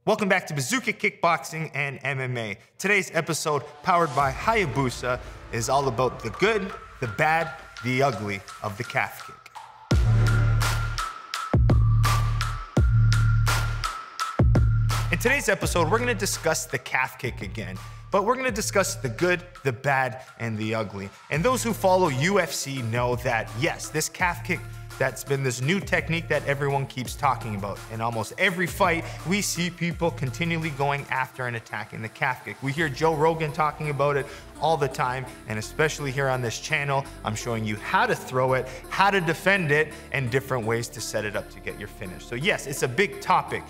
Welcome back to Bazooka Kickboxing and MMA. Today's episode, powered by HAYABUSA, is all about the good, the bad, the ugly of the calf kick. In today's episode, we're going to discuss the calf kick again, but we're going to discuss the good, the bad, and the ugly. And those who follow UFC know that, yes, this calf kick, that's been this new technique that everyone keeps talking about. In almost every fight, we see people continually going after and attacking the calf kick. We hear Joe Rogan talking about it all the time, and especially here on this channel, I'm showing you how to throw it, how to defend it, and different ways to set it up to get your finish. So yes, it's a big topic,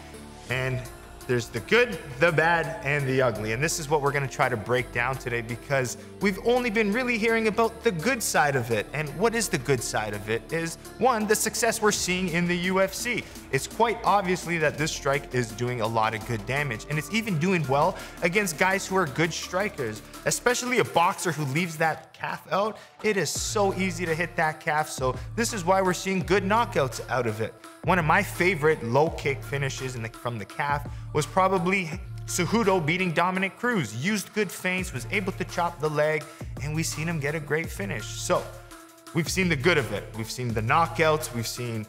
and there's the good, the bad, and the ugly. And this is what we're gonna try to break down today because we've only been really hearing about the good side of it. And what is the good side of it is, one, the success we're seeing in the UFC. It's quite obviously that this strike is doing a lot of good damage, and it's even doing well against guys who are good strikers, especially a boxer who leaves that calf out. It is so easy to hit that calf, so this is why we're seeing good knockouts out of it. One of my favorite low kick finishes from the calf was probably Cejudo beating Dominic Cruz. Used good feints, was able to chop the leg, and we've seen him get a great finish. So we've seen the good of it. We've seen the knockouts. We've seen,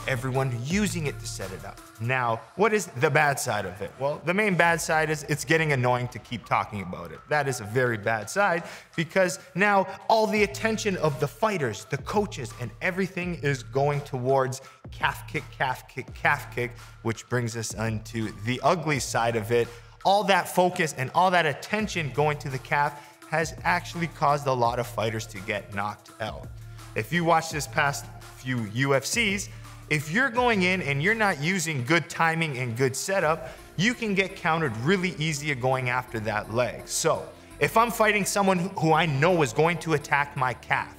everyone using it to set it up. Now, what is the bad side of it? Well, the main bad side is it's getting annoying to keep talking about it. That is a very bad side because now all the attention of the fighters, the coaches, and everything is going towards calf kick, calf kick, calf kick, which brings us into the ugly side of it. All that focus and all that attention going to the calf has actually caused a lot of fighters to get knocked out. If you watch this past few UFCs, if you're going in and you're not using good timing and good setup, you can get countered really easy at going after that leg. So if I'm fighting someone who I know is going to attack my calf,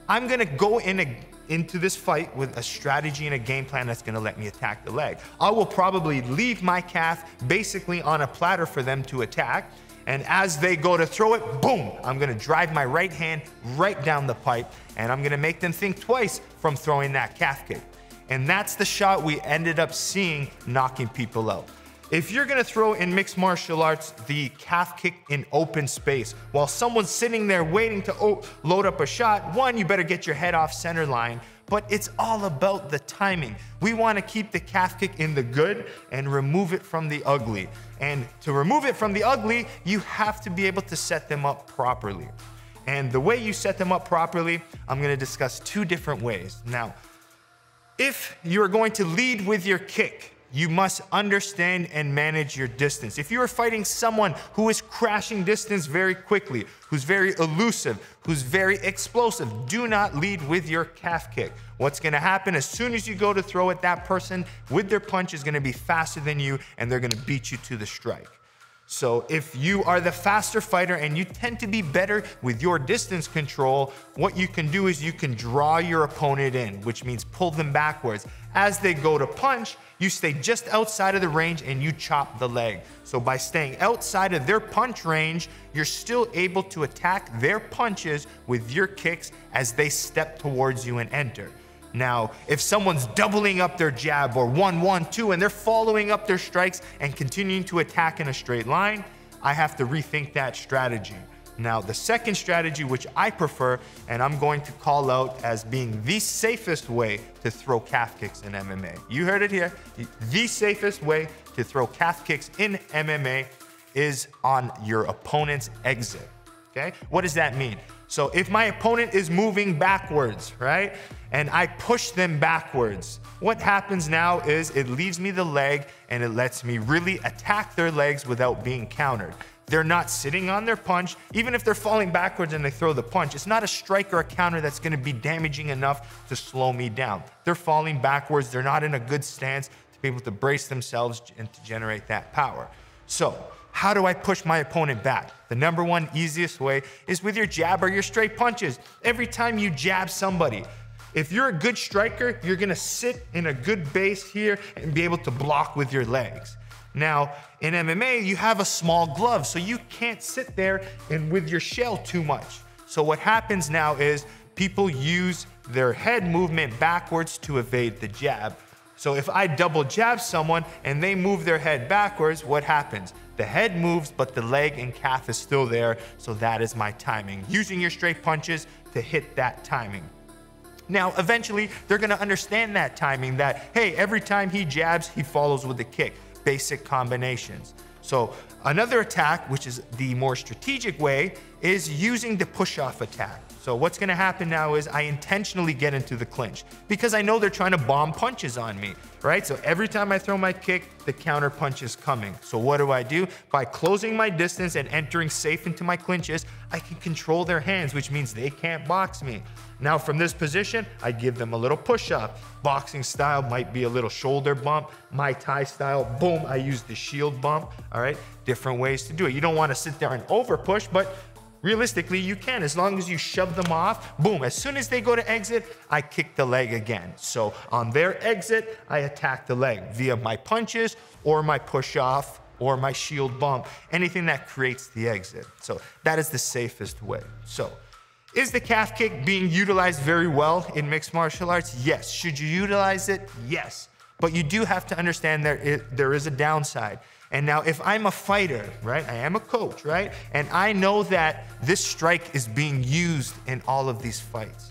I'm gonna go into this fight with a strategy and a game plan that's gonna let me attack the leg. I will probably leave my calf basically on a platter for them to attack. And as they go to throw it, boom, I'm gonna drive my right hand right down the pipe, and I'm gonna make them think twice from throwing that calf kick. And that's the shot we ended up seeing knocking people out. If you're gonna throw in mixed martial arts the calf kick in open space while someone's sitting there waiting to load up a shot, one, you better get your head off center line, but it's all about the timing. We wanna keep the calf kick in the good and remove it from the ugly. And to remove it from the ugly, you have to be able to set them up properly. And the way you set them up properly, I'm gonna discuss two different ways. Now, if you're going to lead with your kick, you must understand and manage your distance. If you are fighting someone who is crashing distance very quickly, who's very elusive, who's very explosive, do not lead with your calf kick. What's gonna happen as soon as you go to throw it, that person with their punch is gonna be faster than you and they're gonna beat you to the strike. So if you are the faster fighter and you tend to be better with your distance control, what you can do is you can draw your opponent in, which means pull them backwards. As they go to punch, you stay just outside of the range and you chop the leg. So by staying outside of their punch range, you're still able to attack their punches with your kicks as they step towards you and enter. Now, if someone's doubling up their jab or 1-1-2 and they're following up their strikes and continuing to attack in a straight line, I have to rethink that strategy. Now, the second strategy, which I prefer, and I'm going to call out as being the safest way to throw calf kicks in MMA. You heard it here. The safest way to throw calf kicks in MMA is on your opponent's exit. Okay? What does that mean? So if my opponent is moving backwards, right, and I push them backwards, what happens now is it leaves me the leg and it lets me really attack their legs without being countered. They're not sitting on their punch. Even if they're falling backwards and they throw the punch, it's not a strike or a counter that's gonna be damaging enough to slow me down. They're falling backwards. They're not in a good stance to be able to brace themselves and to generate that power. So how do I push my opponent back? The number one easiest way is with your jab or your straight punches. Every time you jab somebody, if you're a good striker, you're gonna sit in a good base here and be able to block with your legs. Now, in MMA, you have a small glove, so you can't sit there and with your shell too much. So what happens now is people use their head movement backwards to evade the jab. So if I double jab someone and they move their head backwards, what happens? The head moves, but the leg and calf is still there. So that is my timing. Using your straight punches to hit that timing. Now, eventually, they're gonna understand that timing, that, hey, every time he jabs, he follows with a kick. Basic combinations. So another attack, which is the more strategic way, is using the push-off attack. So what's gonna happen now is I intentionally get into the clinch because I know they're trying to bomb punches on me, right? So every time I throw my kick, the counter punch is coming. So what do? By closing my distance and entering safe into my clinches, I can control their hands, which means they can't box me. Now from this position, I give them a little push-up. Boxing style might be a little shoulder bump. Muay Thai style, boom, I use the shield bump, all right? Different ways to do it. You don't wanna sit there and over push, but realistically, you can, as long as you shove them off, boom, as soon as they go to exit, I kick the leg again. So on their exit, I attack the leg via my punches or my push off or my shield bump, anything that creates the exit. So that is the safest way. So is the calf kick being utilized very well in mixed martial arts? Yes. Should you utilize it? Yes. But you do have to understand there is a downside. And now if I'm a fighter, right, I am a coach, right, and I know that this strike is being used in all of these fights.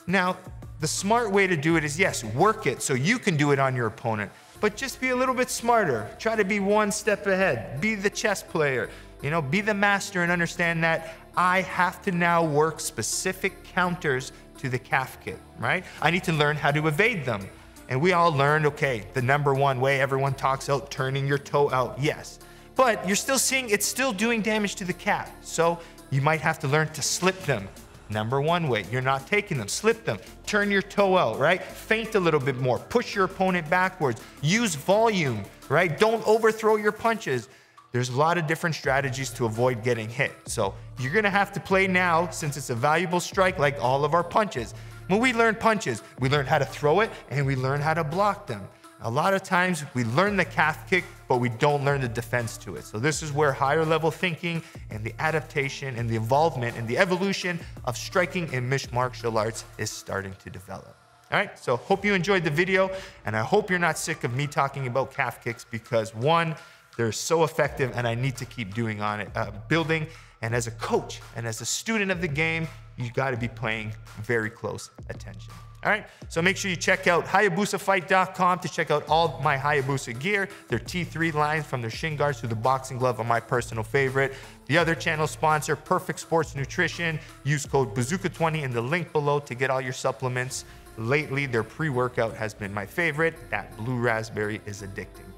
Now, the smart way to do it is, yes, work it so you can do it on your opponent, but just be a little bit smarter. Try to be one step ahead. Be the chess player, you know, be the master and understand that I have to now work specific counters to the calf kick, right? I need to learn how to evade them. And we all learned, okay, the number one way everyone talks about turning your toe out, yes. But you're still seeing it's still doing damage to the calf. So you might have to learn to slip them. Number one way, you're not taking them, slip them, turn your toe out, right? Feint a little bit more, push your opponent backwards, use volume, right? Don't overthrow your punches. There's a lot of different strategies to avoid getting hit. So you're gonna have to play now, since it's a valuable strike like all of our punches. When we learn punches, we learn how to throw it and we learn how to block them. A lot of times we learn the calf kick, but we don't learn the defense to it. So this is where higher level thinking and the adaptation and the involvement and the evolution of striking in mixed martial arts is starting to develop. All right, so hope you enjoyed the video, and I hope you're not sick of me talking about calf kicks because one, they're so effective and I need to keep doing on it, building. And as a coach and as a student of the game, you gotta be paying very close attention. All right, so make sure you check out HAYABUSAfight.com to check out all my Hayabusa gear, their T3 lines from their shin guards to the boxing glove are my personal favorite. The other channel sponsor, Perfect Sports Nutrition. Use code Bazooka20 in the link below to get all your supplements. Lately, their pre-workout has been my favorite. That blue raspberry is addicting.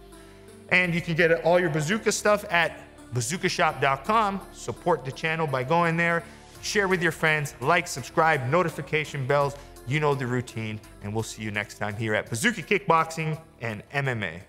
And you can get all your Bazooka stuff at bazookashop.com. Support the channel by going there. Share with your friends, like, subscribe, notification bells. You know the routine, and we'll see you next time here at Bazooka Kickboxing and MMA.